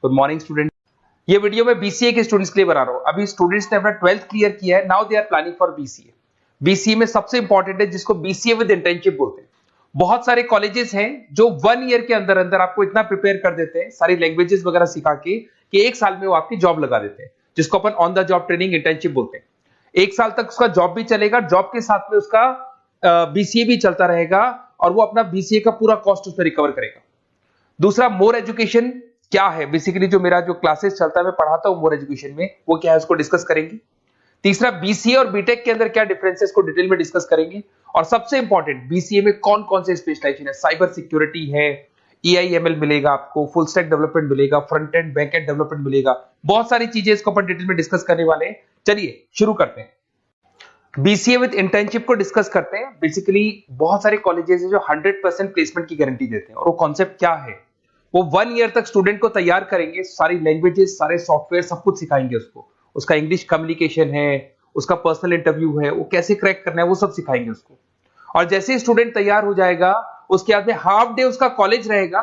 Good morning student. ये video मैं BCA के स्टूडेंट्स के लिए बना रहा हूँ। अभी स्टूडेंट्स ने अपना 12th क्लियर किया है, now they are planning for BCA. BCA में सबसे इंपॉर्टेंट है जिसको बीसीए विद इंटर्नशिप बोलते हैं। बहुत सारे कॉलेजेस हैं जो 1 ईयर के अंदर अंदर आपको इतना प्रिपेयर कर देते हैं सारी लैंग्वेजेस वगैरह सिखा के कि 1 साल में वो आपकी जॉब लगा देते हैं, जिसको अपन on the job training internship बोलते हैं। 1 साल तक उसका जॉब भी चलेगा, जॉब के साथ में उसका बीसीए भी चलता रहेगा और वो अपना बीसीए का पूरा कॉस्ट उसमें रिकवर करेगा। दूसरा, मोर एजुकेशन क्या है, बेसिकली जो मेरा जो क्लासेस चलता है मैं पढ़ाता हूं मोर एजुकेशन में, वो क्या है उसको डिस्कस करेंगे। तीसरा, बीसीए और बीटेक के अंदर क्या डिफरेंसेस को डिटेल में डिस्कस करेंगे। और सबसे इंपॉर्टेंट, बीसीए में कौन कौन से स्पेशलाइजेशन है, साइबर सिक्योरिटी है, एआईएमएल मिलेगा आपको, फुल स्टैक डेवलपमेंट मिलेगा, front end back and development मिलेगा, बहुत सारी चीजें इसको अपन डिटेल में डिस्कस करने वाले हैं। चलिए शुरू करते हैं। बीसीए विद इंटर्नशिप को डिस्कस करते हैं। बेसिकली बहुत सारे कॉलेजेस हैं जो 100% प्लेसमेंट की गारंटी देते हैं, और वो कॉन्सेप्ट क्या है, वो 1 ईयर तक स्टूडेंट को तैयार करेंगे, सारी लैंग्वेजेस, सारे सॉफ्टवेयर, सब कुछ सिखाएंगे उसको। उसका इंग्लिश कम्युनिकेशन है, उसका पर्सनल इंटरव्यू है, वो कैसे क्रैक करना है, वो सब सिखाएंगे उसको। और जैसे ही स्टूडेंट तैयार हो जाएगा, उसके बाद में हाफ डे उसका कॉलेज रहेगा,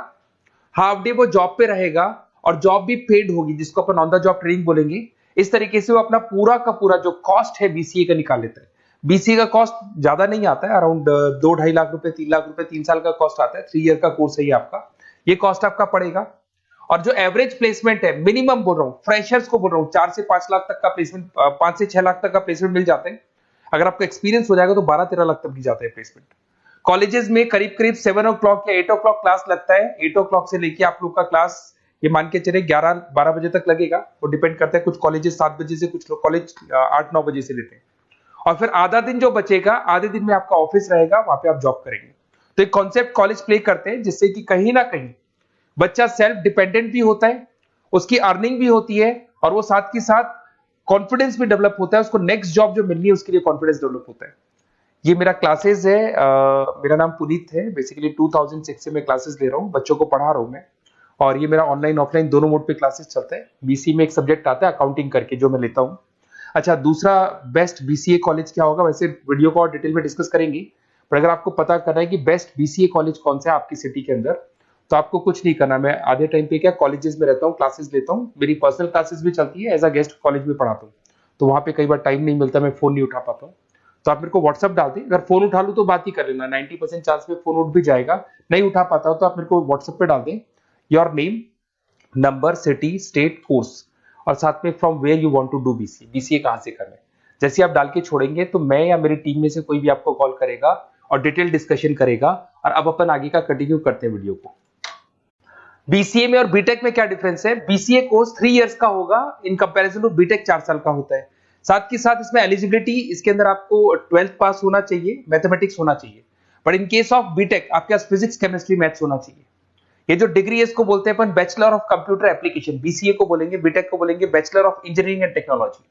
हाफ डे वो जॉब पे रहेगा, और जॉब भी पेड होगी, जिसको अपन ऑन द जॉब ट्रेनिंग बोलेंगे। इस तरीके से वो अपना पूरा का पूरा जो कॉस्ट है बीसीए का निकाल लेता है। बीसीए का कॉस्ट ज्यादा नहीं आता है, अराउंड 2-2.5 लाख रुपए, 3 लाख रुपए 3 साल का कॉस्ट आता है। 3 ईयर का कोर्स है ये आपका, ये कॉस्ट आपका पड़ेगा। और जो एवरेज प्लेसमेंट है, मिनिमम बोल रहा हूँ, फ्रेशर्स को बोल रहा हूँ, 4 से 5 लाख तक का प्लेसमेंट, 5 से 6 लाख तक का प्लेसमेंट मिल जाते हैं। अगर आपका एक्सपीरियंस हो जाएगा तो 12-13 लाख तक भी जाते हैं प्लेसमेंट। कॉलेजेस में करीब करीब 7 o'clock या 8 o'clock क्लास लगता है। 8 o'clock से लेके आप लोग का क्लास ये मान के चले 11-12 बजे तक लगेगा, वो डिपेंड करता है। कुछ कॉलेजेस 7 बजे से, कुछ कॉलेज 8-9 बजे से लेते हैं। और फिर आधा दिन जो बचेगा, आधे दिन में आपका ऑफिस रहेगा, वहां पे आप जॉब करेंगे। तो एक कॉन्सेप्ट कॉलेज प्ले करते हैं जिससे कि कहीं ना कहीं बच्चा सेल्फ डिपेंडेंट भी होता है, उसकी अर्निंग भी होती है, और वो साथ के साथ कॉन्फिडेंस भी डेवलप होता है। उसको नेक्स्ट जॉब जो मिलनी है उसके लिए कॉन्फिडेंस डेवलप होता है। ये मेरा क्लासेस है, मेरा नाम पुनीत है। बेसिकली 2006 से मैं क्लासेस ले रहा हूँ, बच्चों को पढ़ा रहा हूँ मैं। और ये मेरा ऑनलाइन ऑफलाइन दोनों मोड पे क्लासेस चलता है। बीसी में एक सब्जेक्ट आता है अकाउंटिंग करके, जो मैं लेता हूँ। अच्छा, दूसरा, बेस्ट बीसीए कॉलेज क्या होगा, वैसे वीडियो को और डिटेल में डिस्कस करेंगे, पर अगर आपको पता करना है कि बेस्ट बीसीए कॉलेज कौन सा है आपकी सिटी के अंदर, तो आपको कुछ नहीं करना। मैं आधे टाइम पे क्या कॉलेजेस में रहता हूँ, क्लासेस लेता हूँ, मेरी पर्सनल क्लासेस भी चलती है, एज अ गेस्ट कॉलेज में पढ़ाता हूँ। तो वहां पे कई बार टाइम नहीं मिलता, मैं फोन नहीं उठा पाता हूँ, तो आप मेरे को व्हाट्सअप डाल दें। अगर फोन उठा लूँ तो बात ही कर लेना, 90% चांस में फोन उठ भी जाएगा। नहीं उठा पाता हो तो आप मेरे को व्हाट्सएप पे डाल दें, your name, number, city, state, course, और साथ में from where you want to do BCA, BCA कहां से करना है। जैसे आप डाल के छोड़ेंगे तो मैं या मेरी टीम में से कोई भी आपको कॉल करेगा और डिटेल डिस्कशन करेगा। और अब अपन आगे का कंटिन्यू करते हैं वीडियो को। बीसीए में और बीटेक में क्या डिफरेंस है। बीसीए कोर्स 3 इयर्स का होगा, इन कंपैरिजन टू बीटेक 4 साल का होता है। साथ के साथ इसमें एलिजिबिलिटी, इसके अंदर आपको 12th पास होना चाहिए, मैथमेटिक्स होना चाहिए। But in case of BTech आपके पास फिजिक्स, केमिस्ट्री, मैथ्स होना चाहिए। ये जो डिग्री है इसको बोलते हैं अपन bachelor of computer application. BCA को बोलेंगे, बीटेक को बोलेंगे bachelor of engineering and technology.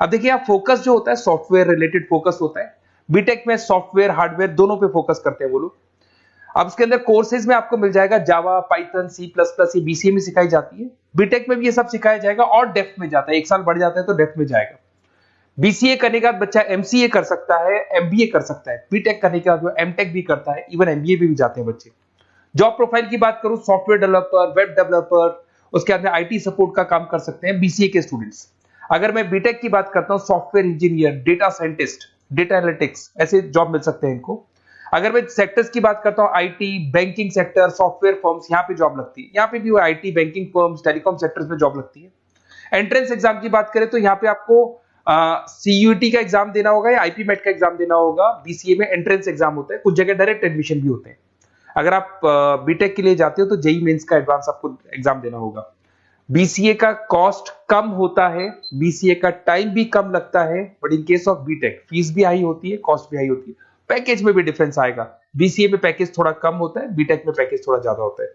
अब देखिए, आप फोकस जो होता है सॉफ्टवेयर रिलेटेड फोकस होता है। बीटेक में सॉफ्टवेयर, हार्डवेयर दोनों पे फोकस करते हैं वो लोग। अब इसके अंदर कोर्सेज में आपको मिल जाएगा जावा, पाइथन, सी प्लस प्लस, ये बीसीए में सिखाई जाती है। बीटेक में भी ये सब सिखाया जाएगा, और डेप्थ में जाता है, 1 साल बढ़ जाता है तो डेप्थ में जाएगा। बीसीए करने के बाद बच्चा एमसीए कर सकता है, एमबीए कर सकता है। बीटेक करने के बाद वो एमटेक भी करता है, इवन एमबीए भी जाते हैं बच्चे। जॉब प्रोफाइल की बात करूं, सॉफ्टवेयर डेवलपर, वेब डेवलपर, उसके बाद में आईटी सपोर्ट का काम कर सकते हैं बीसीए के स्टूडेंट्स। अगर मैं बीटेक की बात करता हूं, software engineer, data scientist, data analytics, ऐसे जॉब मिल सकते हैं इनको। अगर मैं सेक्टर्स की बात करता हूं, IT, banking sector, software firms, यहाँ पे जॉब लगती है। यहाँ पे भी वो IT, banking firms, telecom sectors में जॉब लगती है। एंट्रेंस एग्जाम की बात करें तो यहाँ पे आपको सीयूटी का एग्जाम देना होगा या आईपी मेट का एग्जाम देना होगा। बीसीए में एंट्रेंस एग्जाम होता है, कुछ जगह डायरेक्ट एडमिशन भी होते हैं। अगर आप बीटेक के लिए जाते हो तो जेई मेंस का एडवांस आपको एग्जाम देना होगा। बीसीए का कॉस्ट कम होता है, बीसीए का टाइम भी कम लगता है, but in case of B Tech fees भी हाई होती है, कॉस्ट भी हाई होती है, पैकेज में भी डिफरेंस आएगा। बीसीए में पैकेज थोड़ा कम होता है, बीटेक में पैकेज थोड़ा ज्यादा होता है।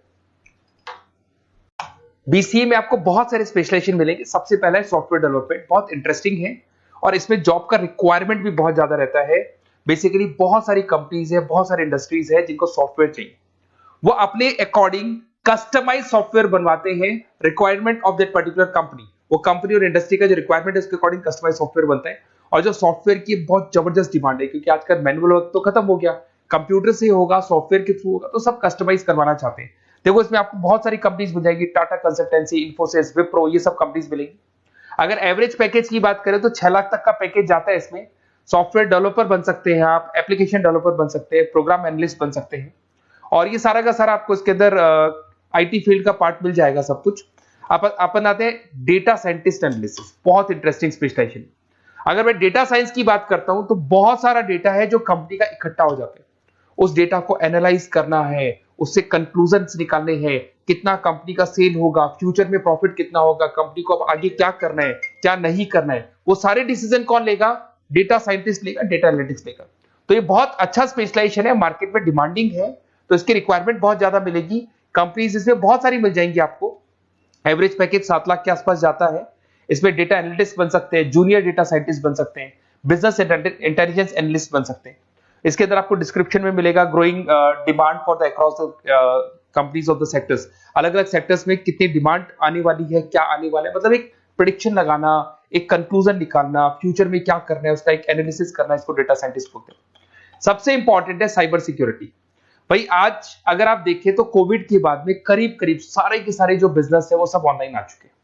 बीसीए में आपको बहुत सारे स्पेशलाइजेशन मिलेंगे। सबसे पहला है सॉफ्टवेयर डेवलपमेंट, बहुत इंटरेस्टिंग है, और इसमें जॉब का रिक्वायरमेंट भी बहुत ज्यादा रहता है। बेसिकली बहुत सारी कंपनीज है, बहुत सारी इंडस्ट्रीज है जिनको सॉफ्टवेयर चाहिए, वो अपने अकॉर्डिंग कस्टमाइज सॉफ्टवेयर बनवाते हैं, requirement of that particular company. वो कंपनी और इंडस्ट्री का जो रिक्वायरमेंट है उसके अकॉर्डिंग कस्टमाइज सॉफ्टवेयर बनता है। और जो सॉफ्टवेयर की बहुत जबरदस्त डिमांड है, क्योंकि आजकल मैनुअल वर्क तो खत्म हो गया, कंप्यूटर से होगा, सॉफ्टवेयर के थ्रू होगा, तो सब कस्टमाइज करवाना चाहते हैं। देखो इसमें आपको बहुत सारी कंपनीज मिल जाएगी, टाटा कंसल्टेंसी, इन्फोसिस, विप्रो, ये सब कंपनीज मिलेंगी। अगर एवरेज पैकेज की बात करें तो 6 लाख तक का पैकेज जाता है इसमें। सॉफ्टवेयर डेवलपर बन सकते हैं आप, एप्लीकेशन डेवलपर बन सकते हैं, प्रोग्राम एनालिस्ट बन सकते हैं, और ये सारा का सारा आपको इसके अंदर आईटी फील्ड का पार्ट मिल जाएगा सब कुछ। अपन आते हैं डेटा साइंटिस्ट एनालिसिस, बहुत इंटरेस्टिंग स्पेशलाइजेशन। अगर मैं डेटा साइंस की बात करता हूं तो बहुत सारा डेटा है जो कंपनी का इकट्ठा हो जाता है, उस डेटा को एनालाइज करना है, उससे कंक्लूजन्स निकालने हैं, कितना कंपनी का सेल होगा, फ्यूचर में प्रॉफिट कितना होगा, कंपनी को अब आगे क्या करना है, क्या नहीं करना है, वो सारे डिसीजन कौन लेगा? डेटा साइंटिस्ट लेगा, डेटा एनालिटिक्स लेगा। तो ये बहुत अच्छा स्पेशलाइजेशन है, मार्केट में डिमांडिंग है, तो इसकी रिक्वायरमेंट बहुत ज्यादा मिलेगी। कंपनीज इसमें बहुत सारी मिल जाएंगी आपको। एवरेज पैकेज 7 लाख के आसपास जाता है। इसमें डेटा एनालिटिक्स बन सकते हैं, जूनियर डेटा साइंटिस्ट बन सकते हैं, बिजनेस इंटेलिजेंस एनालिस्ट बन सकते हैं। इसके अंदर आपको डिस्क्रिप्शन में मिलेगा growing demand for the across the companies of the sectors. अलग अलग सेक्टर्स में कितनी डिमांड आने वाली है, क्या आने वाला है, मतलब एक प्रेडिक्शन लगाना, एक कंक्लूजन निकालना, फ्यूचर में क्या करना है उसका एक एनालिसिस करना, इसको डेटा साइंटिस्ट बोलते हैं। सबसे इंपॉर्टेंट है साइबर सिक्योरिटी। भाई आज अगर आप देखें तो कोविड के बाद में करीब करीब सारे के सारे जो बिजनेस है वो सब ऑनलाइन आ चुके हैं।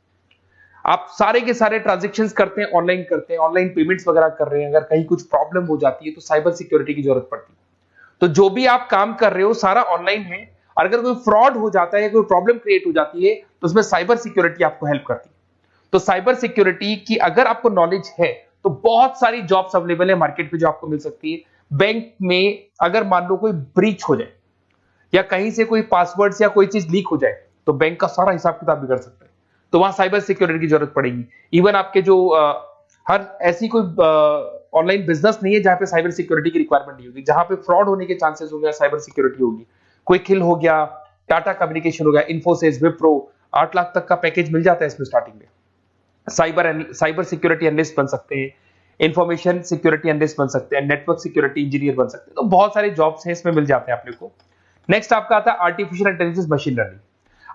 आप सारे के सारे ट्रांजैक्शंस करते हैं, ऑनलाइन करते हैं, ऑनलाइन पेमेंट्स वगैरह कर रहे हैं। अगर कहीं कुछ प्रॉब्लम हो जाती है तो साइबर सिक्योरिटी की जरूरत पड़ती है। तो जो भी आप काम कर रहे हो सारा ऑनलाइन है, और अगर कोई फ्रॉड हो जाता है, कोई प्रॉब्लम क्रिएट हो जाती है, तो उसमें साइबर सिक्योरिटी आपको हेल्प करती है। तो साइबर सिक्योरिटी की अगर आपको नॉलेज है तो बहुत सारी जॉब्स अवेलेबल है मार्केट में जो आपको मिल सकती है। बैंक में अगर मान लो कोई ब्रीच हो जाए या कहीं से कोई पासवर्ड या कोई चीज लीक हो जाए तो बैंक का सारा हिसाब किताब बिगड़ सकता है, तो वहां साइबर सिक्योरिटी की जरूरत पड़ेगी। इवन आपके जो हर ऐसी कोई ऑनलाइन बिजनेस नहीं है जहां पे साइबर सिक्योरिटी की रिक्वायरमेंट नहीं होगी। जहां पे फ्रॉड होने के चांसेस होंगे साइबर सिक्योरिटी होगी। क्विक हिल हो गया, टाटा कम्युनिकेशन हो गया, इन्फोसिस, विप्रो, 8 लाख तक का पैकेज मिल जाता है इसमें स्टार्टिंग में। साइबर सिक्योरिटी एनालिस्ट बन सकते हैं, इंफॉर्मेशन सिक्योरिटी एनालिस्ट बन सकते हैं, नेटवर्क सिक्योरिटी इंजीनियर बन सकते हैं। तो बहुत सारे जॉब्स हैं इसमें मिल जाते हैं अपने को। नेक्स्ट आपका आता है आर्टिफिशियल इंटेलिजेंस, मशीन लर्निंग।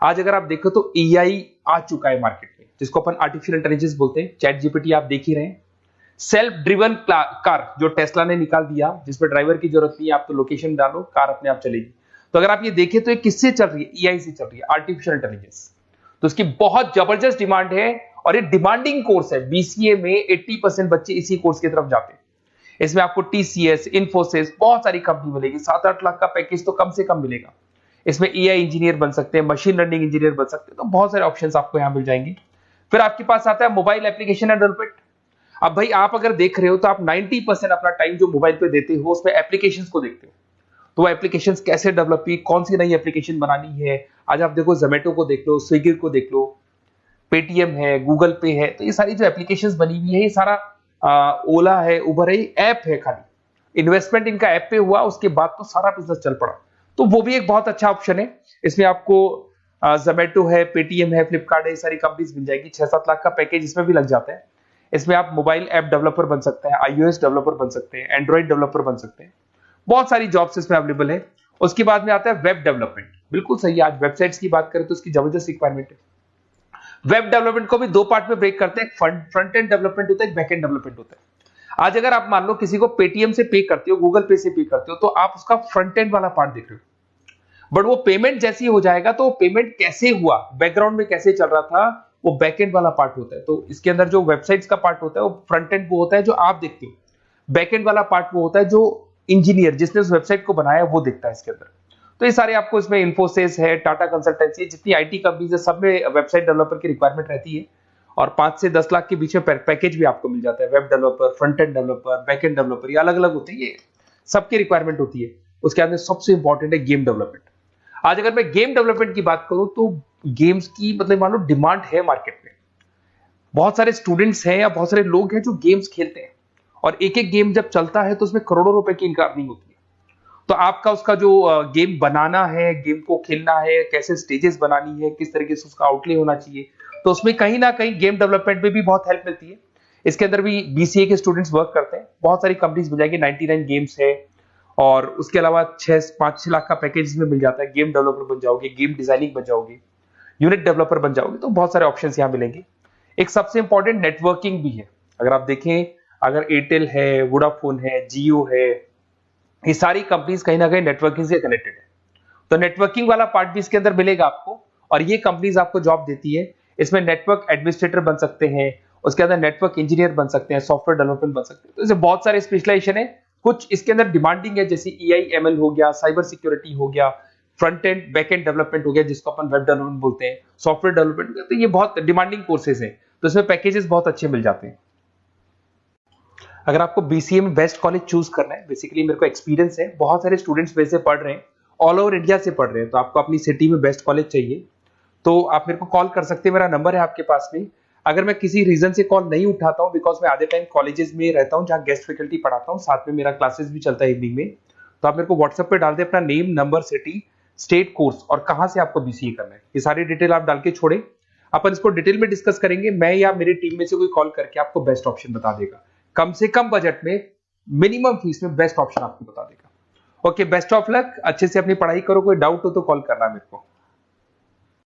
आज अगर आप देखो तो एआई आ चुका है मार्केट में, जिसको अपन आर्टिफिशियल इंटेलिजेंस बोलते हैं। चैट जीपीटी आप देख ही रहे हैं। सेल्फ ड्रिवन कार जो टेस्ला ने निकाल दिया, जिसमें ड्राइवर की जरूरत नहीं है, आप तो लोकेशन डालो, कार अपने आप चलेगी। तो अगर आप ये देखें तो ये किससे चल रही है? एआई से चल रही है, आर्टिफिशियल इंटेलिजेंस। तो इसकी बहुत जबरदस्त डिमांड है और ये डिमांडिंग कोर्स है। बीसीए में 80% बच्चे इसी कोर्स की तरफ जाते हैं। इसमें आपको टीसीएस, इन्फोसिस, बहुत सारी कंपनी मिलेगी। 7-8 लाख का पैकेज तो कम से कम मिलेगा। इसमें एआई इंजीनियर बन सकते हैं, मशीन लर्निंग इंजीनियर बन सकते हैं। तो बहुत सारे ऑप्शंस आपको यहां मिल जाएंगे। फिर आपके पास आता है मोबाइल एप्लीकेशन डेवलपमेंट। अब भाई आप अगर देख रहे हो तो आप 90% अपना टाइम जो मोबाइल पे देते हो उसमें एप्लीकेशंस को देखते हो। तो वो एप्लीकेशंस कैसे डेवलप की, कौन सी नई एप्लीकेशन बनानी है। आज आप देखो जोमेटो को देख लो, स्विगी को देख लो, पेटीएम है, गूगल पे है। तो ये सारी जो एप्लीकेशंस बनी हुई है, ये सारा ओला है, उबर है, ऐप है। खाली इन्वेस्टमेंट इनका ऐप पे हुआ, उसके बाद तो सारा बिजनेस चल पड़ा। तो वो भी एक बहुत अच्छा ऑप्शन है। इसमें आपको जोमेटो है, पेटीएम है, फ्लिपकार्ट है, ये सारी कंपनीज मिल जाएगी। 6-7 लाख का पैकेज इसमें भी लग जाता है। इसमें आप मोबाइल ऐप डेवलपर बन सकते हैं, आईओएस डेवलपर बन सकते हैं, एंड्रॉइड डेवलपर बन सकते हैं। बहुत सारी जॉब्स इसमें अवेलेबल है। उसके बाद में आता है वेब डेवलपमेंट। बिल्कुल सही है, आज वेबसाइट्स की बात करें तो उसकी जबरदस्त रिक्वायरमेंट है। वेब डेवलपमेंट को भी 2 पार्ट में ब्रेक करते हैं। फ्रंट एंड डेवलपमेंट होता है, एक बैक एंड डेवलपमेंट होता है। आज अगर आप मान लो किसी को पेटीएम से पे करते हो, गूगल पे से पे करते हो, तो आप उसका फ्रंट एंड वाला पार्ट देख रहे हो। बट वो पेमेंट जैसी हो जाएगा तो पेमेंट कैसे हुआ, बैकग्राउंड में कैसे चल रहा था, वो बैकएंड वाला पार्ट होता है। तो इसके अंदर जो वेबसाइट्स का पार्ट होता है वो फ्रंट एंड वो होता है जो आप देखते हो। बैकएंड वाला पार्ट वो होता है जो इंजीनियर जिसने उस वेबसाइट को बनाया वो देखता है इसके अंदर। तो ये सारे आपको इसमें इन्फोसिस है, टाटा कंसल्टेंसी, जितनी आईटी कंपनीज है, सब में वेबसाइट डेवलपर की रिक्वायरमेंट रहती है। और 5 से 10 लाख के बीच में पैकेज भी आपको मिल जाता है। Web developer, front end developer, back end developer, ये अलग अलग होते हैं, ये सबकी रिक्वायरमेंट होती है। उसके बाद में सबसे इंपॉर्टेंट है गेम डेवलपमेंट। आज अगर मैं गेम डेवलपमेंट की बात करूं तो गेम्स की मतलब मान लो डिमांड है मार्केट में। बहुत सारे स्टूडेंट्स हैं या बहुत सारे लोग हैं जो गेम्स खेलते हैं, और एक एक गेम जब चलता है तो उसमें करोड़ों रुपए की इनकम अर्निंग होती है। तो आपका उसका जो गेम बनाना है, गेम को खेलना है, कैसे स्टेजेस बनानी है, किस तरीके से उसका आउटले होना चाहिए, तो उसमें कहीं ना कहीं गेम डेवलपमेंट में भी बहुत हेल्प मिलती है। इसके अंदर भी बीसीए के स्टूडेंट्स वर्क करते हैं। बहुत सारी कंपनीज मिल जाएगी, 99 गेम्स है, और उसके अलावा 5-6 लाख का पैकेज में मिल जाता है। गेम डेवलपर बन जाओगे, गेम डिजाइनिंग बन जाओगे, यूनिट डेवलपर बन जाओगे। तो बहुत सारे ऑप्शंस यहाँ मिलेंगे। एक सबसे इंपॉर्टेंट नेटवर्किंग भी है। अगर आप देखें, अगर एयरटेल है, वोडाफोन है, जियो है, ये सारी कंपनीज कहीं ना कहीं नेटवर्किंग से कनेक्टेड है। तो नेटवर्किंग वाला पार्ट भी इसके अंदर मिलेगा आपको, और ये कंपनीज आपको जॉब देती है। इसमें नेटवर्क एडमिनिस्ट्रेटर बन सकते हैं, उसके अंदर नेटवर्क इंजीनियर बन सकते हैं, सॉफ्टवेयर डेवलपमेंट बन सकते हैं। तो इसमें बहुत सारे स्पेशलाइजेशन है। कुछ इसके अंदर डिमांडिंग है, जैसे EI/ML हो गया, साइबर सिक्योरिटी हो गया, front end back and development हो गया जिसको अपन वेब डेवलपमेंट बोलते हैं, सॉफ्टवेयर डेवलपमेंट। तो ये बहुत डिमांडिंग कोर्सेज हैं, तो इसमें पैकेजेस बहुत अच्छे मिल जाते हैं। अगर आपको BCA में बेस्ट कॉलेज चूज करना है, बेसिकली मेरे को एक्सपीरियंस है, बहुत सारे स्टूडेंट्स वैसे पढ़ रहे हैं, ऑल ओवर इंडिया से पढ़ रहे हैं, तो आपको अपनी सिटी में बेस्ट कॉलेज चाहिए तो आप मेरे को कॉल कर सकते हैं, मेरा नंबर है आपके पास में। अगर मैं किसी रीजन से कॉल नहीं उठाता हूं, बिकॉज मैं आधे टाइम कॉलेजेस में रहता हूं जहां गेस्ट फैकल्टी पढ़ाता हूं, साथ में मेरा क्लासेस भी चलता है इवनिंग में, तो आप मेरे को व्हाट्सएप पे डाल दे अपना name, number, city, state, course और कहां से आपको BCA करना है, ये सारी डिटेल आप डाल के छोड़े, अपन इसको डिटेल में डिस्कस करेंगे। मैं या मेरी टीम में से कोई कॉल करके आपको बेस्ट ऑप्शन बता देगा, कम से कम बजट में, मिनिमम फीस में बेस्ट ऑप्शन आपको बता देगा। ओके, बेस्ट ऑफ लक, अच्छे से अपनी पढ़ाई करो, कोई डाउट हो तो कॉल करना मेरे को।